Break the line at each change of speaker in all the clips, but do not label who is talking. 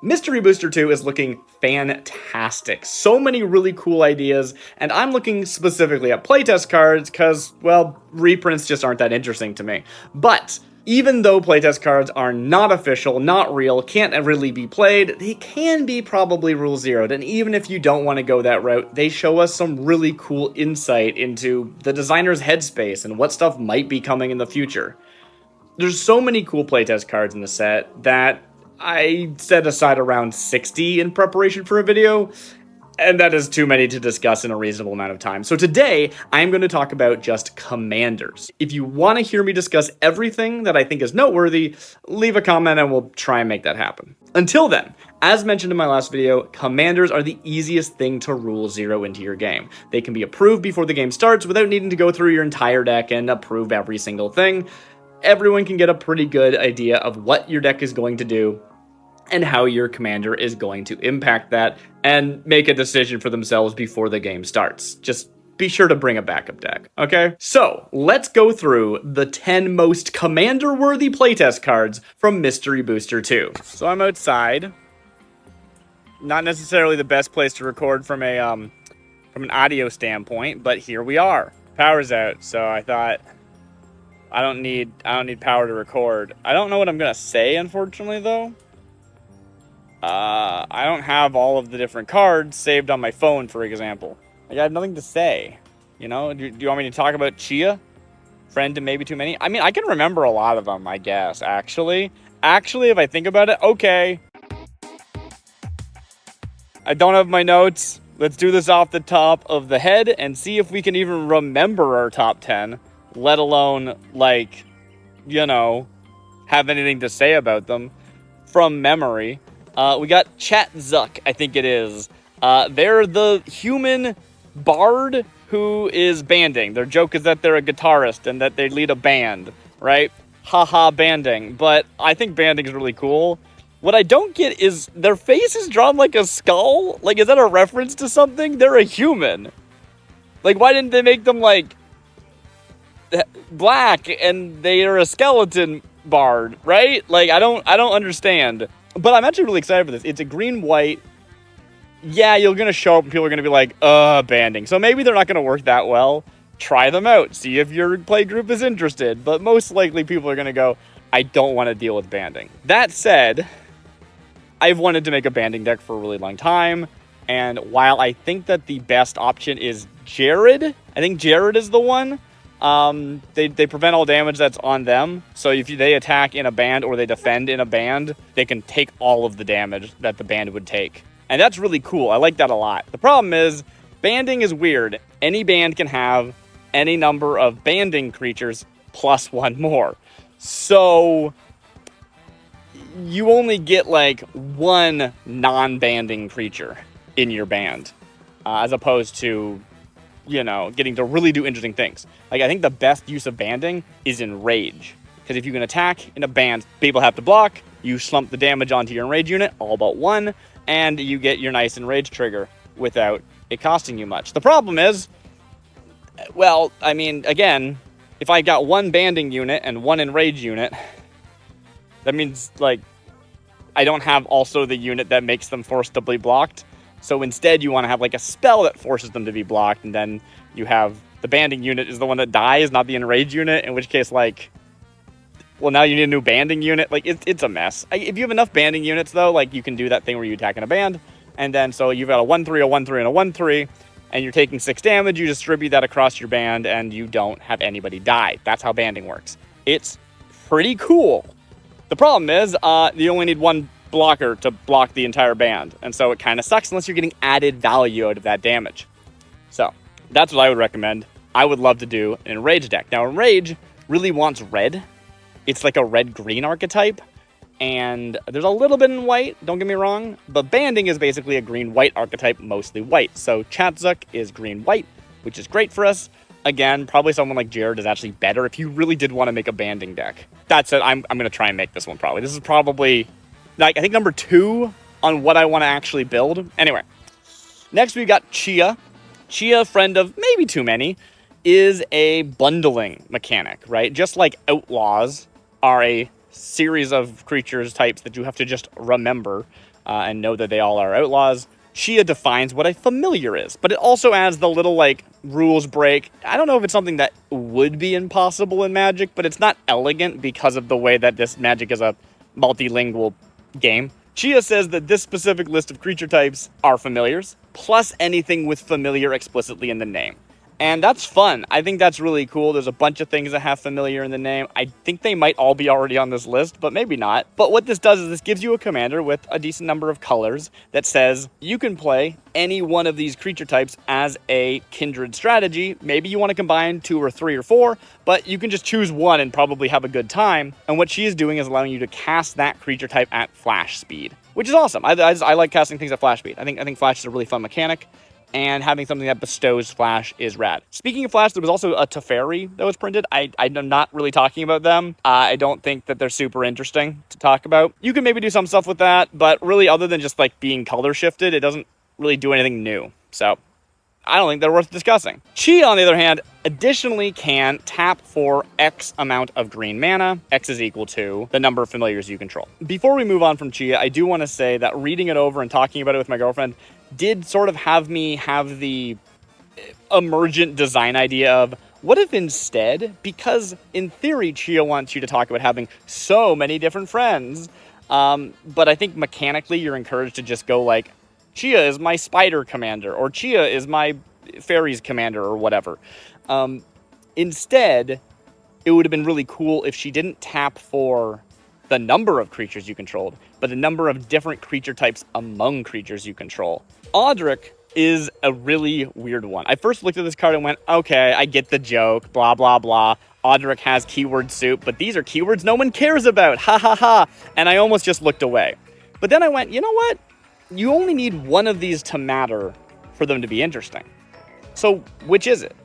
Mystery Booster 2 is looking fantastic. So many really cool ideas, and I'm looking specifically at playtest cards because, well, reprints just aren't that interesting to me. But even though playtest cards are not official, not real, can't really be played, they can be probably rule zeroed, and even if you don't want to go that route, they show us some really cool insight into the designer's headspace and what stuff might be coming in the future. There's so many cool playtest cards in the set that I set aside around 60 in preparation for a video, and that is too many to discuss in a reasonable amount of time. So today, I'm going to talk about just commanders. If you want to hear me discuss everything that I think is noteworthy, leave a comment and we'll try and make that happen. Until then, as mentioned in my last video, commanders are the easiest thing to rule zero into your game. They can be approved before the game starts without needing to go through your entire deck and approve every single thing. Everyone can get a pretty good idea of what your deck is going to do and how your commander is going to impact that, and make a decision for themselves before the game starts. Just be sure to bring a backup deck, okay? So, let's go through the 10 most commander-worthy playtest cards from Mystery Booster 2. So I'm outside. Not necessarily the best place to record from an audio standpoint, but here we are. Power's out, so I thought I don't need power to record. I don't know what I'm gonna say, unfortunately, though. I don't have all of the different cards saved on my phone, for example. Like, I have nothing to say. You know, do you want me to talk about Chia? Friend to maybe too many? I mean, I can remember a lot of them, I guess, actually. Actually, if I think about it, okay. I don't have my notes. Let's do this off the top of the head and see if we can even remember our top 10, let alone, like, you know, have anything to say about them from memory. We got Chat Zuck, I think it is. They're the human bard who is banding. Their joke is that they're a guitarist and that they lead a band, right? Haha, banding. But I think banding is really cool. What I don't get is their face is drawn like a skull. Like, is that a reference to something? They're a human. Like, why didn't they make them, like, black and they are a skeleton bard, right? Like, I don't understand. But I'm actually really excited for this. It's a green-white. Yeah, you're going to show up and people are going to be like, banding. So maybe they're not going to work that well. Try them out. See if your play group is interested. But most likely people are going to go, I don't want to deal with banding. That said, I've wanted to make a banding deck for a really long time. And while I think that the best option is Jared, I think Jared is the one. They prevent all damage that's on them. So if they attack in a band or they defend in a band, they can take all of the damage that the band would take. And that's really cool. I like that a lot. The problem is, banding is weird. Any band can have any number of banding creatures plus one more. So you only get like one non-banding creature in your band, as opposed to, you know, getting to really do interesting things. Like, I think the best use of banding is in Rage. Because if you can attack in a band, people have to block, you slump the damage onto your Enrage unit, all but one, and you get your nice Enrage trigger without it costing you much. The problem is, well, I mean, again, if I got one banding unit and one Enrage unit, that means, like, I don't have also the unit that makes them forced to be blocked. So instead, you want to have, like, a spell that forces them to be blocked, and then you have the banding unit is the one that dies, not the enrage unit, in which case, like, well, now you need a new banding unit. Like, it's a mess. If you have enough banding units, though, like, you can do that thing where you attack in a band, and then so you've got a 1/3, a 1/3, and a 1/3, and you're taking 6 damage, you distribute that across your band, and you don't have anybody die. That's how banding works. It's pretty cool. The problem is, you only need one blocker to block the entire band, and so it kind of sucks unless you're getting added value out of that damage. So that's what I would recommend. I would love to do an Enrage deck. Now, Enrage really wants red. It's like a red-green archetype, and there's a little bit in white, don't get me wrong, but banding is basically a green-white archetype, mostly white. So Chatzuk is green-white, which is great for us. Again, probably someone like Jared is actually better if you really did want to make a banding deck. That said, I'm going to try and make this one probably. This is probably, like, I think number 2 on what I want to actually build. Anyway, next we got Chia. Chia, friend of maybe too many, is a bundling mechanic, right? Just like Outlaws are a series of creatures types that you have to just remember. and know that they all are outlaws. Chia defines what a familiar is, but it also adds the little, like, rules break. I don't know if it's something that would be impossible in Magic, but it's not elegant because of the way that this Magic is a multilingual game. Chia says that this specific list of creature types are familiars, plus anything with familiar explicitly in the name. And that's fun. I think that's really cool. There's a bunch of things that have familiar in the name. I think they might all be already on this list, but maybe not. But what this does is this gives you a commander with a decent number of colors that says you can play any one of these creature types as a kindred strategy. Maybe you want to combine 2 or 3 or 4, but you can just choose one and probably have a good time. And what she is doing is allowing you to cast that creature type at flash speed, which is awesome. I like casting things at flash speed. I think flash is a really fun mechanic. And having something that bestows flash is rad. Speaking of flash, there was also a Teferi that was printed. I'm not really talking about them. I don't think that they're super interesting to talk about. You can maybe do some stuff with that, but really other than just like being color shifted, it doesn't really do anything new. So I don't think they're worth discussing. Chia, on the other hand, additionally can tap for X amount of green mana. X is equal to the number of familiars you control. Before we move on from Chia, I do want to say that reading it over and talking about it with my girlfriend did sort of have me have the emergent design idea of, what if instead, because in theory Chia wants you to talk about having so many different friends, but I think mechanically you're encouraged to just go like, Chia is my spider commander, or Chia is my fairies commander, or whatever. Instead, it would have been really cool if she didn't tap for the number of creatures you controlled, but the number of different creature types among creatures you control. Audric is a really weird one. I first looked at this card and went, okay, I get the joke, blah, blah, blah. Audric has keyword soup, but these are keywords no one cares about, ha ha ha. And I almost just looked away. But then I went, you know what? You only need one of these to matter for them to be interesting. So which is it?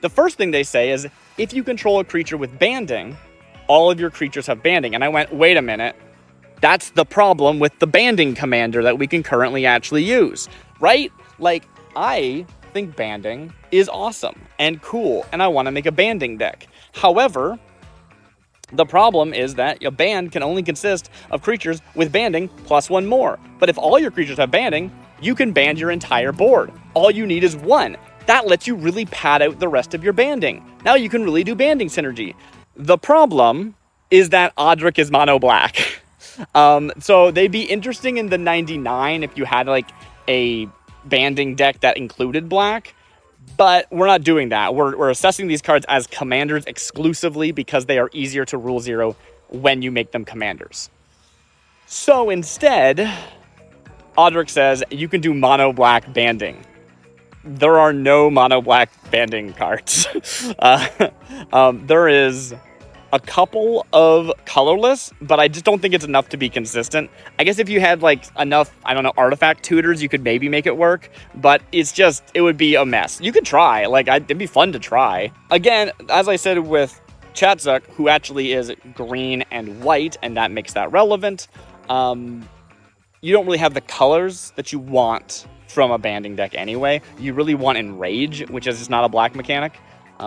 The first thing they say is, if you control a creature with banding, all of your creatures have banding. And I went, wait a minute. That's the problem with the banding commander that we can currently actually use, right? Like, I think banding is awesome and cool, and I want to make a banding deck. However, the problem is that a band can only consist of creatures with banding plus 1 more. But if all your creatures have banding, you can band your entire board. All you need is 1. That lets you really pad out the rest of your banding. Now you can really do banding synergy. The problem is that Audric is mono black. So they'd be interesting in the 99 if you had like a banding deck that included black, but we're not doing that. We're assessing these cards as commanders exclusively because they are easier to rule 0 when you make them commanders. So instead, Audric says you can do mono black banding. There are no mono black banding cards. There is a couple of colorless, but I just don't think it's enough to be consistent. I guess if you had like enough, I don't know, artifact tutors, you could maybe make it work, but it would be a mess. You could try, it'd be fun to try. Again, as I said with Chatzuk, who actually is green and white, and that makes that relevant, you don't really have the colors that you want from a banding deck anyway. You really want Enrage, which is just not a black mechanic.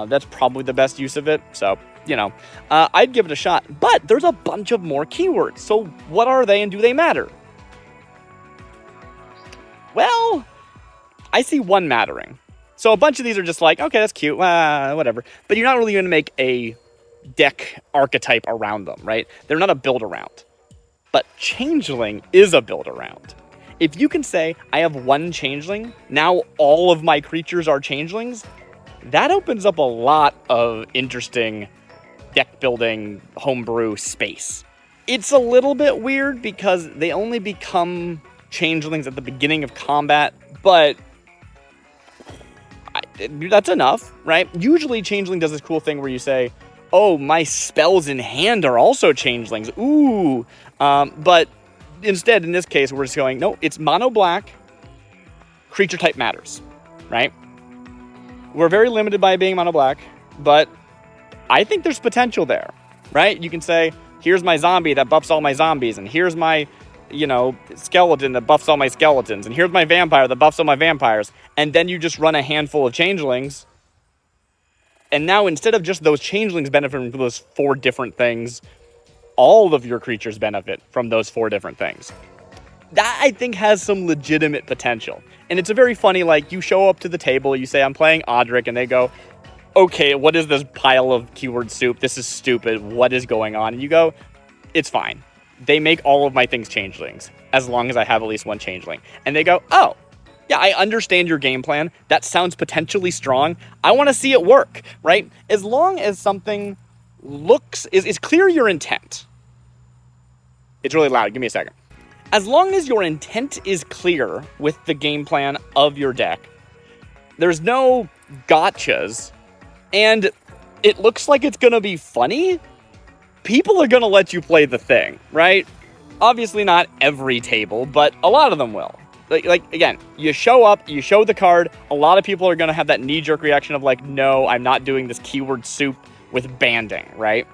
That's probably the best use of it, so I'd give it a shot, but there's a bunch of more keywords. So what are they and do they matter? Well, I see one mattering. So a bunch of these are just like, okay, that's cute, whatever. But you're not really going to make a deck archetype around them, right? They're not a build around. But Changeling is a build around. If you can say, I have 1 Changeling, now all of my creatures are Changelings, that opens up a lot of interesting deck building, homebrew space. It's a little bit weird because they only become Changelings at the beginning of combat, but that's enough, right? Usually Changeling does this cool thing where you say, oh, my spells in hand are also Changelings. Ooh. But instead, in this case, we're just going, no, it's mono black. Creature type matters, right? We're very limited by being mono black, but I think there's potential there, right? You can say, here's my zombie that buffs all my zombies, and here's my, skeleton that buffs all my skeletons, and here's my vampire that buffs all my vampires, and then you just run a handful of Changelings, and now instead of just those Changelings benefiting from those 4 different things, all of your creatures benefit from those 4 different things. That, I think, has some legitimate potential. And it's a very funny, like, you show up to the table, you say, I'm playing Audric, and they go, okay, what is this pile of keyword soup? This is stupid. What is going on? And you go, it's fine. They make all of my things changelings, as long as I have at least one changeling. And they go, oh, yeah, I understand your game plan. That sounds potentially strong. I want to see it work, right? As long as something is clear your intent. It's really loud. Give me a second. As long as your intent is clear with the game plan of your deck, there's no gotchas, and it looks like it's going to be funny, people are going to let you play the thing, right? Obviously not every table, but a lot of them will. Like again, you show up, you show the card, a lot of people are going to have that knee-jerk reaction of like, no, I'm not doing this keyword soup with banding, right?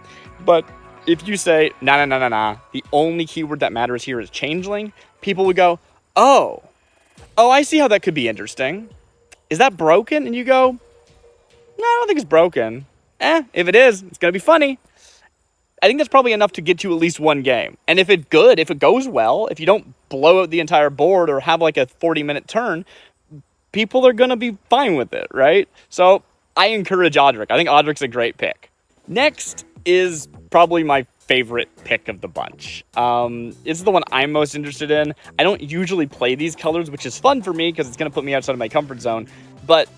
But if you say, nah, the only keyword that matters here is changeling, people would go, oh, I see how that could be interesting. Is that broken? And you go, no, I don't think it's broken. If it is, it's going to be funny. I think that's probably enough to get you at least one game. And if it goes well, if you don't blow out the entire board or have like a 40-minute turn, people are going to be fine with it, right? So I encourage Audric. I think Audric's a great pick. Next is probably my favorite pick of the bunch. It's the one I'm most interested in. I don't usually play these colors, which is fun for me because it's going to put me outside of my comfort zone. But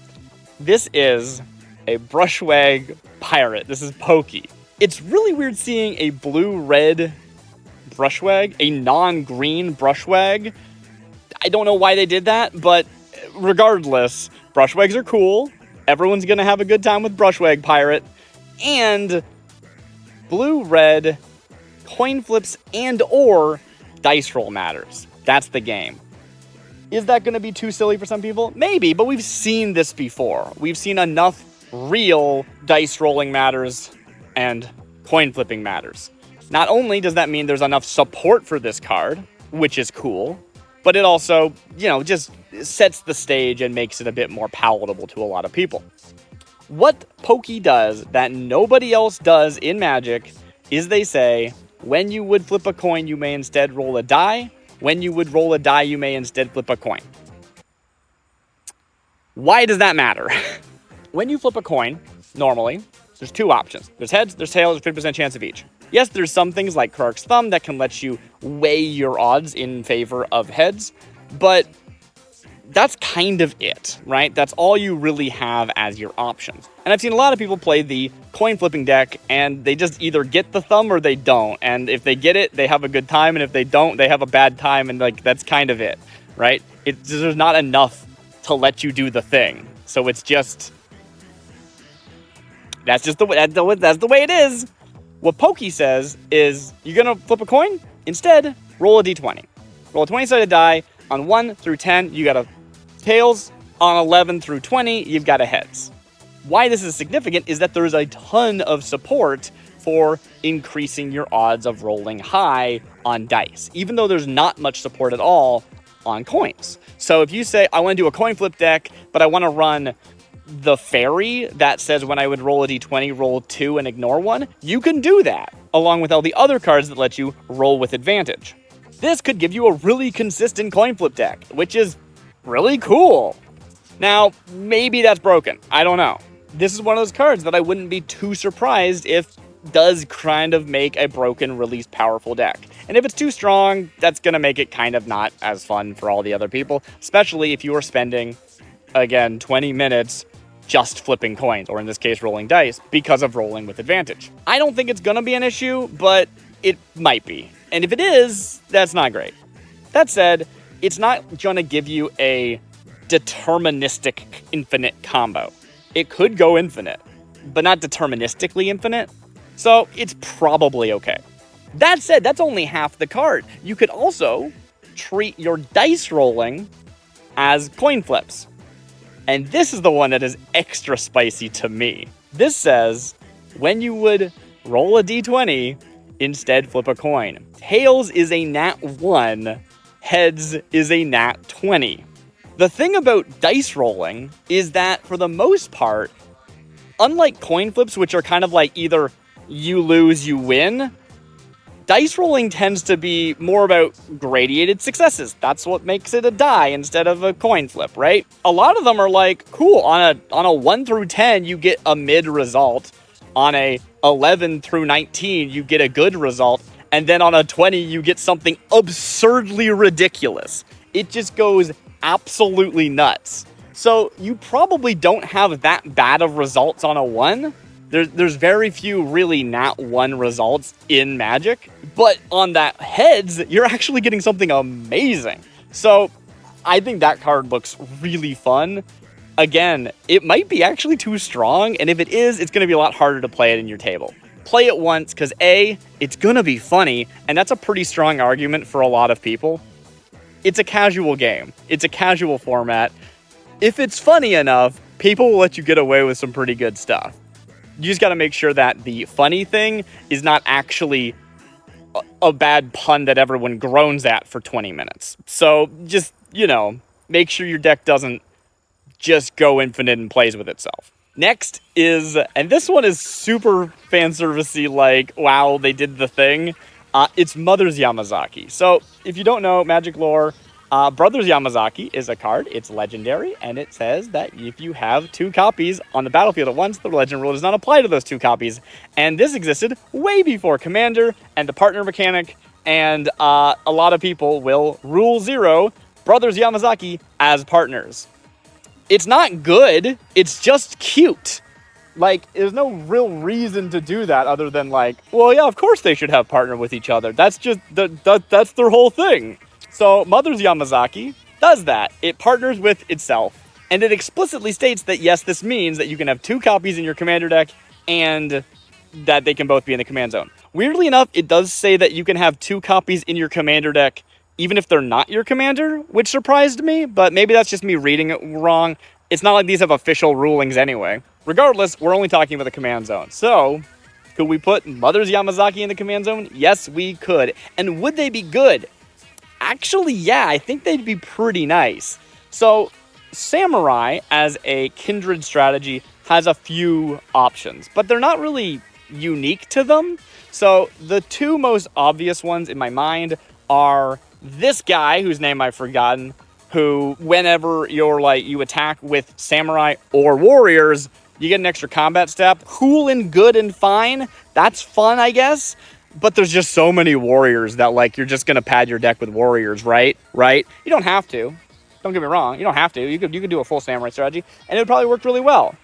this is a Brushwagg Pirate. This is Pokey. It's really weird seeing a blue-red Brushwagg, a non-green Brushwagg. I don't know why they did that, but regardless, Brushwaggs are cool. Everyone's going to have a good time with Brushwagg Pirate. And blue-red coin flips and or dice roll matters. That's the game. Is that going to be too silly for some people? Maybe, but we've seen this before. We've seen enough real dice rolling matters and coin flipping matters. Not only does that mean there's enough support for this card, which is cool, but it also, just sets the stage and makes it a bit more palatable to a lot of people. What Pokey does that nobody else does in Magic is they say, when you would flip a coin, you may instead roll a die. When you would roll a die, you may instead flip a coin. Why does that matter? When you flip a coin, normally, there's two options. There's heads, there's tails, there's 50% chance of each. Yes, there's some things like Krark's Thumb that can let you weigh your odds in favor of heads, but that's kind of it, right? That's all you really have as your options. And I've seen a lot of people play the coin flipping deck and they just either get the thumb or they don't. And if they get it, they have a good time. And if they don't, they have a bad time. And that's kind of it, right? There's not enough to let you do the thing. So it's just, that's the way it is. What Pokey says is you're going to flip a coin? Instead, roll a d20. Roll a 20-sided die. On 1 through 10, you got a tails. On 11 through 20, you've got a heads. Why this is significant is that there's a ton of support for increasing your odds of rolling high on dice, even though there's not much support at all on coins. So if you say, I want to do a coin flip deck, but I want to run the fairy that says when I would roll a d20, roll 2 and ignore 1, you can do that, along with all the other cards that let you roll with advantage. This could give you a really consistent coin flip deck, which is really cool. Now, maybe that's broken. I don't know. This is one of those cards that I wouldn't be too surprised if does kind of make a broken, release powerful deck. And if it's too strong, that's going to make it kind of not as fun for all the other people, especially if you are spending, again, 20 minutes just flipping coins, or in this case, rolling dice, because of rolling with advantage. I don't think it's going to be an issue, but it might be. And if it is, that's not great. That said, it's not going to give you a deterministic infinite combo. It could go infinite, but not deterministically infinite. So it's probably okay. That said, that's only half the card. You could also treat your dice rolling as coin flips. And this is the one that is extra spicy to me. This says, when you would roll a d20, instead flip a coin. Tails is a nat 1, heads is a nat 20. The thing about dice rolling is that, for the most part, unlike coin flips, which are kind of like either you lose, you win, dice rolling tends to be more about gradated successes. That's what makes it a die instead of a coin flip, right? A lot of them are like, cool, on a 1 through 10, you get a mid result. On a 11 through 19, you get a good result. And then on a 20, you get something absurdly ridiculous. It just goes absolutely nuts. So you probably don't have that bad of results on a 1. There's very few really nat 1 results in Magic. But on that heads, you're actually getting something amazing. So I think that card looks really fun. Again, it might be actually too strong, and if it is, it's going to be a lot harder to play it in your table. Play it once, because A, it's going to be funny, and that's a pretty strong argument for a lot of people. It's a casual game. It's a casual format. If it's funny enough, people will let you get away with some pretty good stuff. You just got to make sure that the funny thing is not actually a bad pun that everyone groans at for 20 minutes. So just, make sure your deck doesn't just go infinite and plays with itself. Next is, and this one is super fan servicey, like, wow, they did the thing. It's Mother's Yamazaki. So if you don't know Magic lore, Brothers Yamazaki is a card. It's legendary, and it says that if you have 2 copies on the battlefield at once, the legend rule does not apply to those 2 copies. And this existed way before Commander and the partner mechanic, and a lot of people will rule 0 Brothers Yamazaki as partners. It's not good, it's just cute. Like, there's no real reason to do that other than like, well, yeah, of course they should have partner with each other. That's just, that's their whole thing. So Mother's Yamazaki does that. It partners with itself. And it explicitly states that, yes, this means that you can have 2 copies in your commander deck and that they can both be in the command zone. Weirdly enough, it does say that you can have 2 copies in your commander deck even if they're not your commander, which surprised me, but maybe that's just me reading it wrong. It's not like these have official rulings anyway. Regardless, we're only talking about the command zone. So, could we put Mother's Yamazaki in the command zone? Yes, we could. And would they be good? Actually, yeah, I think they'd be pretty nice. So, Samurai, as a kindred strategy, has a few options, but they're not really unique to them. So, the 2 most obvious ones in my mind are this guy, whose name I've forgotten, who, whenever you attack with Samurai or Warriors, you get an extra combat step. Cool and good and fine. That's fun, I guess. But there's just so many Warriors that, you're just going to pad your deck with Warriors, right? Right? You don't have to. Don't get me wrong. You don't have to. You could do a full Samurai strategy, and it would probably work really well.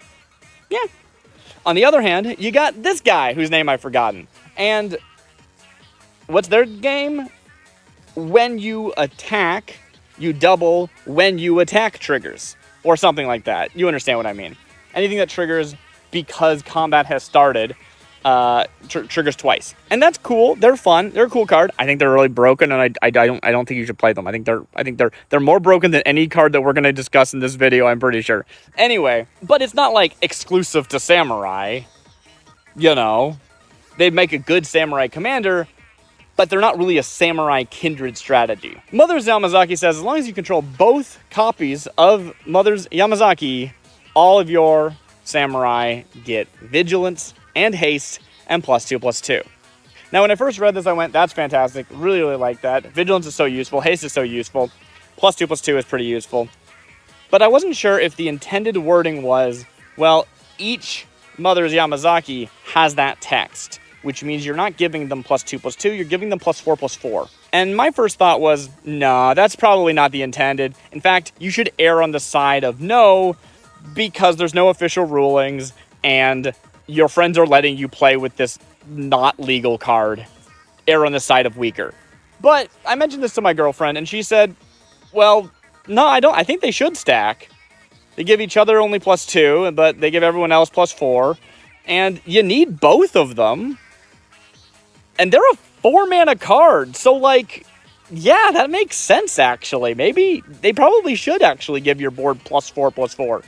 Yeah. On the other hand, you got this guy, whose name I've forgotten. And what's their game? When you attack, you double when you attack triggers, or something like that. You understand what I mean. Anything that triggers because combat has started triggers twice, and that's cool. They're fun. They're a cool card. I think they're really broken, and I don't think you should play them. I think they're more broken than any card that we're going to discuss in this video. I'm pretty sure. Anyway, but it's not like exclusive to Samurai. They'd make a good Samurai commander, but they're not really a Samurai kindred strategy. Mother's Yamazaki says, as long as you control both copies of Mother's Yamazaki, all of your Samurai get Vigilance and Haste and +2/+2. Now, when I first read this, I went, that's fantastic. Really, really like that. Vigilance is so useful. Haste is so useful. +2/+2 is pretty useful. But I wasn't sure if the intended wording was, well, each Mother's Yamazaki has that text, which means you're not giving them +2/+2, you're giving them +4/+4. And my first thought was, nah, that's probably not the intended. In fact, you should err on the side of no, because there's no official rulings, and your friends are letting you play with this not legal card. Err on the side of weaker. But I mentioned this to my girlfriend, and she said, well, no, I think they should stack. They give each other only +2, but they give everyone else +4. And you need both of them. And they're a 4-mana card, so, yeah, that makes sense, actually. Maybe they probably should actually give your board +4/+4.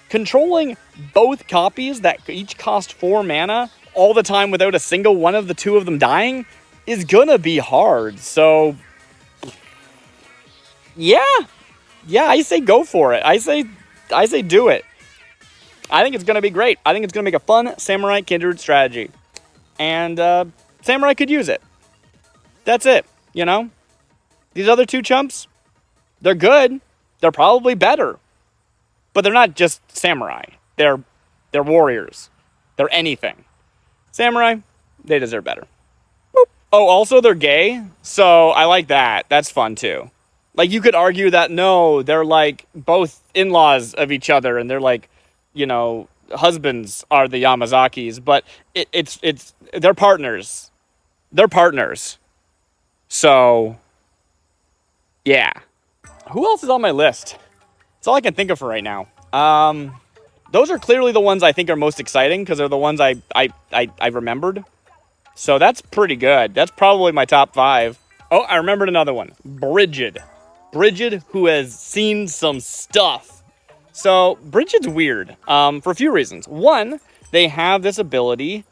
Controlling both copies that each cost 4 mana all the time without a single one of the 2 of them dying is gonna be hard, so... Yeah, I say go for it. I say do it. I think it's gonna be great. I think it's gonna make a fun Samurai kindred strategy. And, Samurai could use it. That's it, you know? These other two chumps, they're good. They're probably better. But they're not just samurai. They're warriors. They're anything. Samurai, they deserve better. Boop. Oh, also they're gay, so I like that. That's fun too. Like, you could argue that, no, they're like both in-laws of each other, and they're like, you know, husbands are the Yamazakis, but it's they're partners. They're partners. So, yeah. Who else is on my list? That's all I can think of for right now. Those are clearly the ones I think are most exciting, because they're the ones I remembered. So that's pretty good. That's probably my top 5. Oh, I remembered another one. Brigid. Brigid, who has seen some stuff. So, Brigid's weird, for a few reasons. One, they have this ability,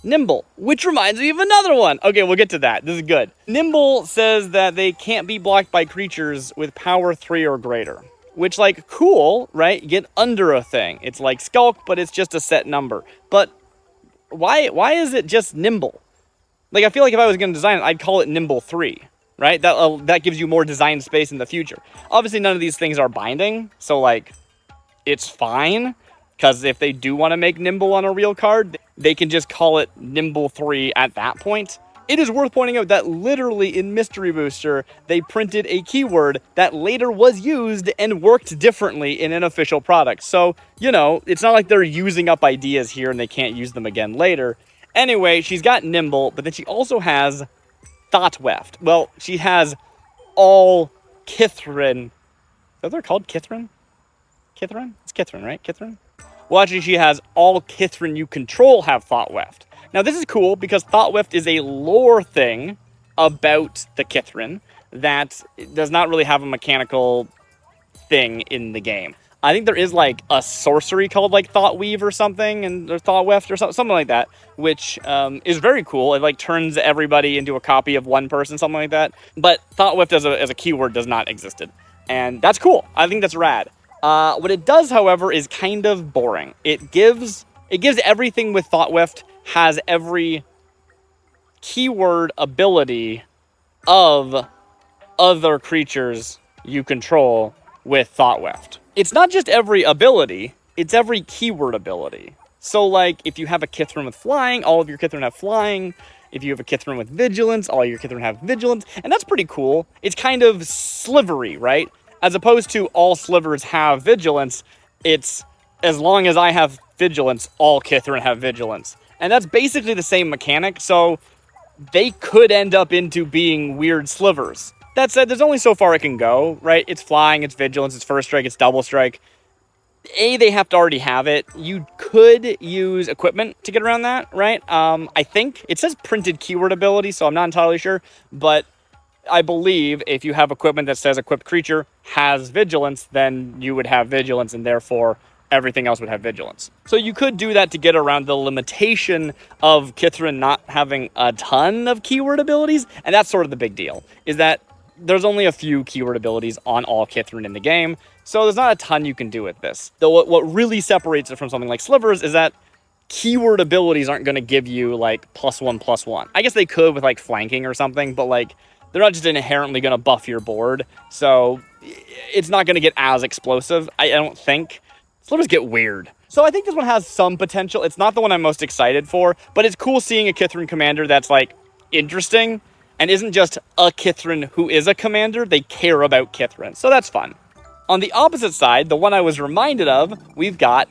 Nimble, which reminds me of another one. Okay, we'll get to that. This is good. Nimble says that they can't be blocked by creatures with power 3 or greater. Which, like, cool, right? Get under a thing. It's like Skulk, but it's just a set number. But why is it just Nimble? Like, I feel like if I was going to design it, I'd call it Nimble 3, right? That gives you more design space in the future. Obviously, none of these things are binding, so, like, it's fine. Because if they do want to make Nimble on a real card, they can just call it Nimble 3 at that point. It is worth pointing out that literally in Mystery Booster, they printed a keyword that later was used and worked differently in an official product. So, you know, it's not like they're using up ideas here and they can't use them again later. Anyway, she's got Nimble, but then she also has Thought Weft. Well, she has all Kithrin. Is that what they're called? Kithrin? Kithrin? It's Kithrin, right? Kithrin? Well, actually, she has all Kithrin you control have Thought Weft. Now, this is cool because Thought Weft is a lore thing about the Kithrin that does not really have a mechanical thing in the game. I think there is, like, a sorcery called, like, Thought Weave or something, or Thought Weft or something like that, which is very cool. It, like, turns everybody into a copy of one person, something like that. But Thought Weft as a keyword does not exist. And that's cool. I think that's rad. What it does, however, is kind of boring. It gives everything with Thought Weft has every keyword ability of other creatures you control with Thought Weft. It's not just every ability, it's every keyword ability. So, like, if you have a Kithrin with flying, all of your Kithrin have flying. If you have a Kithrin with vigilance, all your Kithrin have vigilance. And that's pretty cool. It's kind of slivery, right? As opposed to all slivers have vigilance, it's as long as I have vigilance, all Kithrin have vigilance. And that's basically the same mechanic, so they could end up into being weird slivers. That said, there's only so far it can go, right? It's flying, it's vigilance, it's first strike, it's double strike. They have to already have it. You could use equipment to get around that, right? I think it says printed keyword ability, so I'm not entirely sure, but I believe if you have equipment that says equipped creature has vigilance, then you would have vigilance, and therefore everything else would have vigilance. So you could do that to get around the limitation of Kithrin not having a ton of keyword abilities, and that's sort of the big deal, is that there's only a few keyword abilities on all Kithrin in the game, so there's not a ton you can do with this. Though what really separates it from something like Slivers is that keyword abilities aren't going to give you, like, +1/+1. I guess they could with, like, flanking or something, but, like, they're not just inherently going to buff your board, so it's not going to get as explosive, I don't think. Slivers get weird. So I think this one has some potential. It's not the one I'm most excited for, but it's cool seeing a Kithrin commander that's, like, interesting, and isn't just a Kithrin who is a commander. They care about Kithrin, so that's fun. On the opposite side, the one I was reminded of, we've got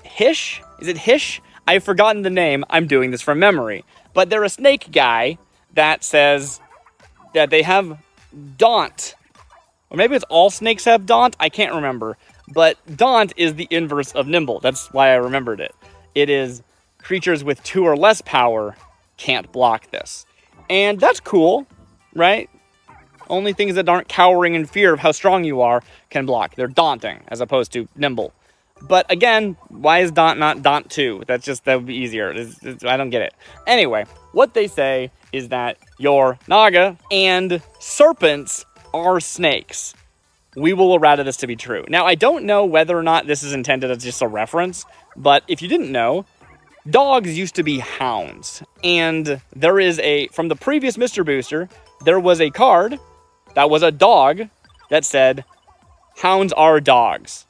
Hish. Is it Hish? I've forgotten the name. I'm doing this from memory. But they're a snake guy that says that they have Daunt. Or maybe it's all snakes have Daunt. I can't remember. But Daunt is the inverse of Nimble. That's why I remembered it. It is creatures with 2 or less power can't block this. And that's cool, right? Only things that aren't cowering in fear of how strong you are can block. They're daunting, as opposed to Nimble. But again, why is Daunt not Daunt 2? That would be easier. I don't get it. Anyway, what they say is that your Naga and serpents are snakes. We will errata this to be true. Now, I don't know whether or not this is intended as just a reference, but if you didn't know, dogs used to be hounds. And there is from the previous Mr. Booster, there was a card that was a dog that said, hounds are dogs.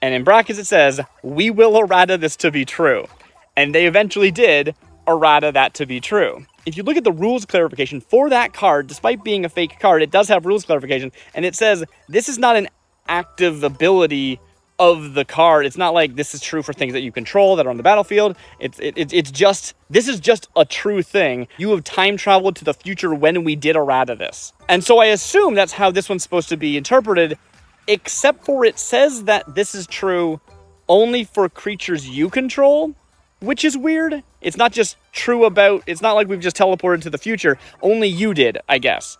And in brackets it says, we will errata this to be true. And they eventually did errata that to be true. If you look at the rules clarification for that card, despite being a fake card, it does have rules clarification. And it says, this is not an active ability of the card. It's not like this is true for things that you control that are on the battlefield. It's just, this is just a true thing. You have time traveled to the future when we did errata this. And so I assume that's how this one's supposed to be interpreted, except for it says that this is true only for creatures you control, which is weird. It's not just true about, it's not like we've just teleported to the future. Only you did, I guess.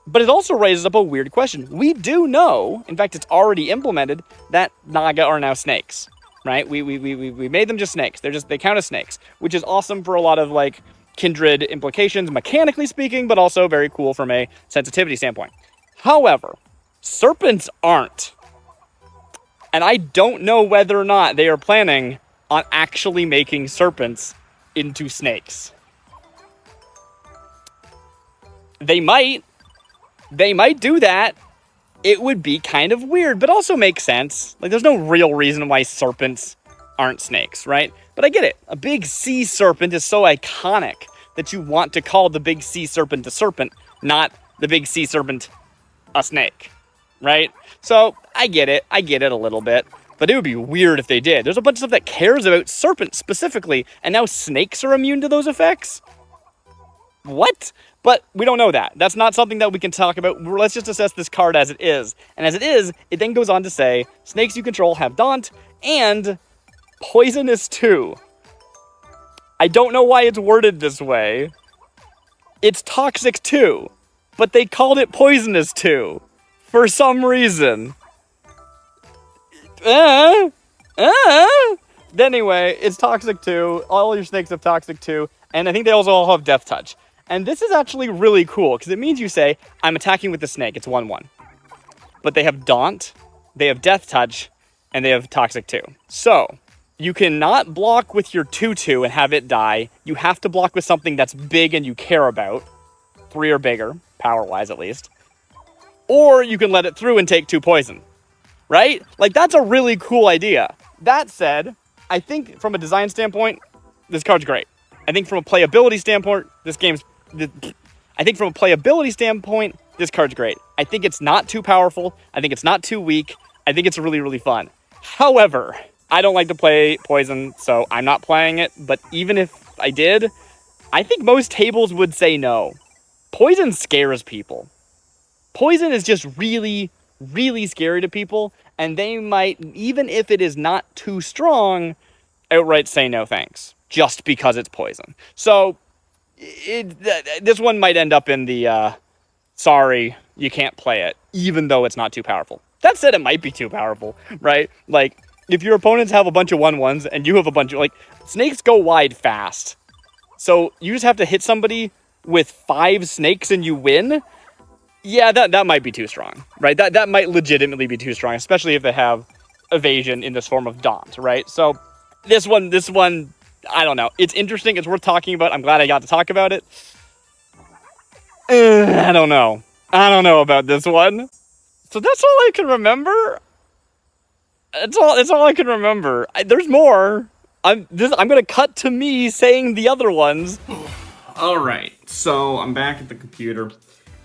But it also raises up a weird question. We do know, in fact, it's already implemented, that Naga are now snakes, right? We made them just snakes. They count as snakes, which is awesome for a lot of like kindred implications, mechanically speaking, but also very cool from a sensitivity standpoint. However, serpents aren't. And I don't know whether or not they are planning on actually making serpents into snakes. They might do that. It would be kind of weird, but also makes sense. Like, there's no real reason why serpents aren't snakes, right? But I get it. A big sea serpent is so iconic that you want to call the big sea serpent a serpent, not the big sea serpent a snake, right? So I get it a little bit, but it would be weird if they did. There's a bunch of stuff that cares about serpents specifically, and now snakes are immune to those effects? What? But we don't know that. That's not something that we can talk about. Let's just assess this card as it is. And as it is, it then goes on to say, snakes you control have Daunt and Poisonous 2. I don't know why it's worded this way. It's Toxic 2, but they called it Poisonous 2 for some reason. Anyway, it's Toxic 2. All your snakes have Toxic 2. And I think they also all have Death Touch. And this is actually really cool, because it means you say, I'm attacking with the snake. It's 1/1. But they have Daunt, they have Death Touch, and they have Toxic 2. So, you cannot block with your 2/2 and have it die. You have to block with something that's big and you care about. 3 or bigger, power-wise at least. Or you can let it through and take 2 poison. Right? Like, that's a really cool idea. That said, I think from a design standpoint, this card's great. I think from a playability standpoint, this card's great. I think it's not too powerful. I think it's not too weak. I think it's really, really fun. However, I don't like to play poison, so I'm not playing it. But even if I did, I think most tables would say no. Poison scares people. Poison is just really, really scary to people. And they might, even if it is not too strong, outright say no thanks. Just because it's poison. So, this one might end up in the, sorry, you can't play it, even though it's not too powerful. That said, it might be too powerful, right? Like, if your opponents have a bunch of 1/1s and you have a bunch of, like, snakes go wide fast. So, you just have to hit somebody with 5 snakes and you win? Yeah, that might be too strong, right? That might legitimately be too strong, especially if they have evasion in this form of Daunt, right? So, this one, I don't know. It's interesting. It's worth talking about. I'm glad I got to talk about it. I don't know. I don't know about this one. So that's all I can remember. It's all I can remember. There's more. I'm gonna cut to me saying the other ones. All right. So I'm back at the computer,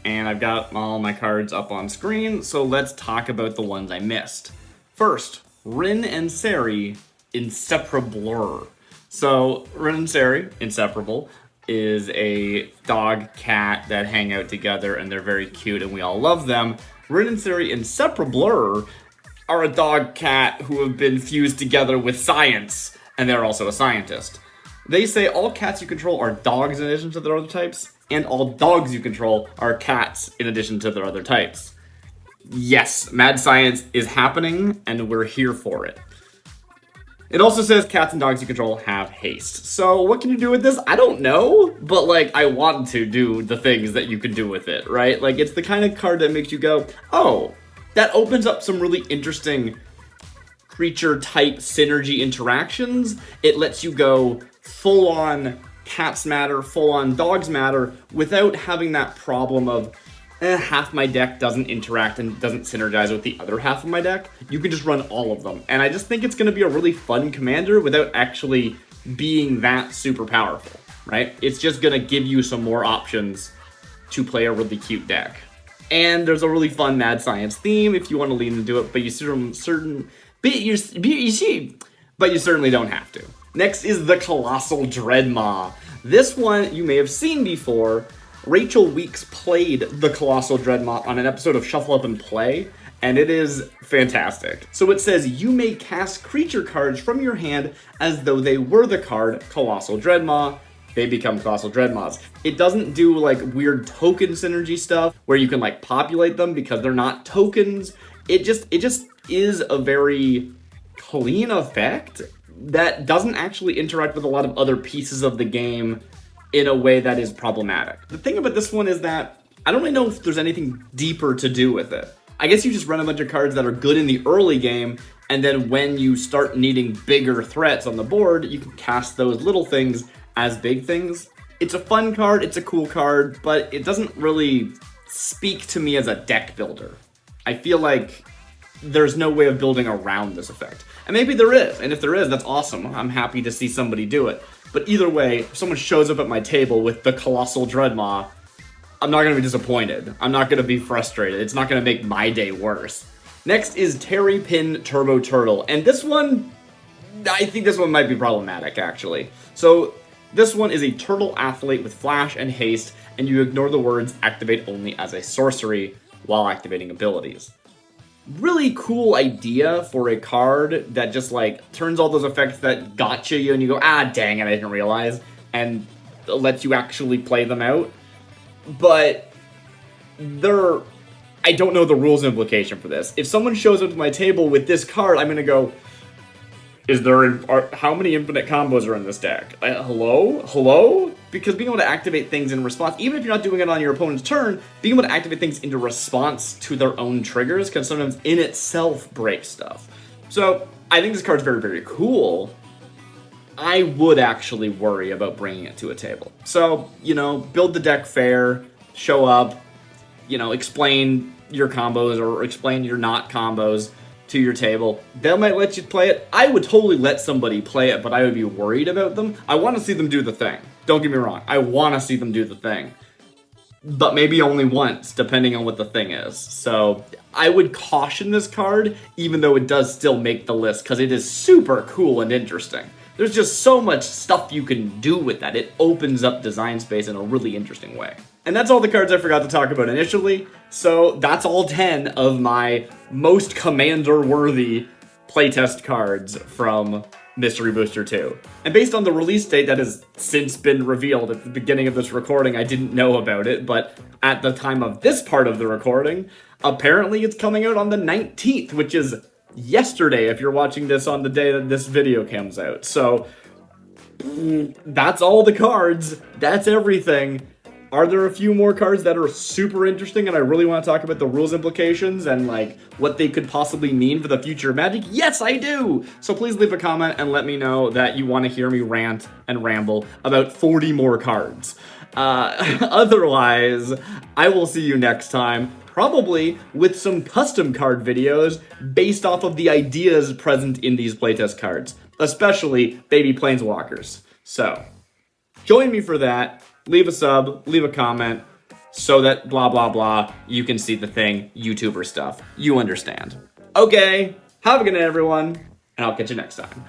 and I've got all my cards up on screen. So let's talk about the ones I missed. First, Rin and Seri, Inseparable. So, Rin and Seri, Inseparable, is a dog-cat that hang out together, and they're very cute, and we all love them. Rin and Seri, Inseparable, are a dog-cat who have been fused together with science, and they're also a scientist. They say all cats you control are dogs in addition to their other types, and all dogs you control are cats in addition to their other types. Yes, mad science is happening, and we're here for it. It also says cats and dogs you control have haste. So what can you do with this? I don't know, but like I want to do the things that you can do with it, right? Like it's the kind of card that makes you go, oh, that opens up some really interesting creature type synergy interactions. It lets you go, full-on cats matter, full-on dogs matter, without having that problem of half my deck doesn't interact and doesn't synergize with the other half of my deck. You can just run all of them. And I just think it's going to be a really fun commander without actually being that super powerful, right? It's just going to give you some more options to play a really cute deck. And there's a really fun mad science theme if you want to lean into it, but you certainly don't have to. Next is the Colossal Dreadmaw. This one you may have seen before. Rachel Weeks played the Colossal Dreadmaw on an episode of Shuffle Up and Play, and it is fantastic. So it says, you may cast creature cards from your hand as though they were the card Colossal Dreadmaw. They become Colossal Dreadmaws. It doesn't do like weird token synergy stuff where you can like populate them because they're not tokens. It just is a very clean effect that doesn't actually interact with a lot of other pieces of the game in a way that is problematic. The thing about this one is that I don't really know if there's anything deeper to do with it. I guess you just run a bunch of cards that are good in the early game, and then when you start needing bigger threats on the board, you can cast those little things as big things. It's a fun card, it's a cool card, but it doesn't really speak to me as a deck builder. I feel like there's no way of building around this effect. And maybe there is, and if there is, that's awesome. I'm happy to see somebody do it. But either way, if someone shows up at my table with the Colossal Dreadmaw, I'm not going to be disappointed. I'm not going to be frustrated. It's not going to make my day worse. Next is Terry Pin Turbo Turtle. And this one, I think this one might be problematic, actually. So this one is a turtle athlete with flash and haste, and you ignore the words activate only as a sorcery while activating abilities. Really cool idea for a card that just like turns all those effects that gotcha you and you go, ah, dang it, I didn't realize, and lets you actually play them out. But I don't know the rules implication for this. If someone shows up to my table with this card, I'm gonna go, how many infinite combos are in this deck? Hello? Because being able to activate things in response, even if you're not doing it on your opponent's turn, being able to activate things into response to their own triggers can sometimes in itself break stuff. So I think this card's very, very cool. I would actually worry about bringing it to a table. So, build the deck fair, show up, explain your combos or explain your not combos to your table. They might let you play it. I would totally let somebody play it, but I would be worried about them. I want to see them do the thing. Don't get me wrong. I want to see them do the thing. But maybe only once, depending on what the thing is. So I would caution this card, even though it does still make the list, because it is super cool and interesting. There's just so much stuff you can do with that. It opens up design space in a really interesting way. And that's all the cards I forgot to talk about initially. So that's all 10 of my Most Commander-Worthy Playtest Cards from Mystery Booster 2. And based on the release date that has since been revealed at the beginning of this recording, I didn't know about it, but at the time of this part of the recording, apparently it's coming out on the 19th, which is yesterday if you're watching this on the day that this video comes out. So that's all the cards. That's everything. Are there a few more cards that are super interesting and I really want to talk about the rules implications and like what they could possibly mean for the future of Magic? Yes, I do! So please leave a comment and let me know that you want to hear me rant and ramble about 40 more cards. Otherwise, I will see you next time, probably with some custom card videos based off of the ideas present in these playtest cards, especially Baby Planeswalkers. So, join me for that. Leave a sub, leave a comment, so that blah blah blah, you can see the thing, YouTuber stuff. You understand. Okay, have a good night everyone, and I'll catch you next time.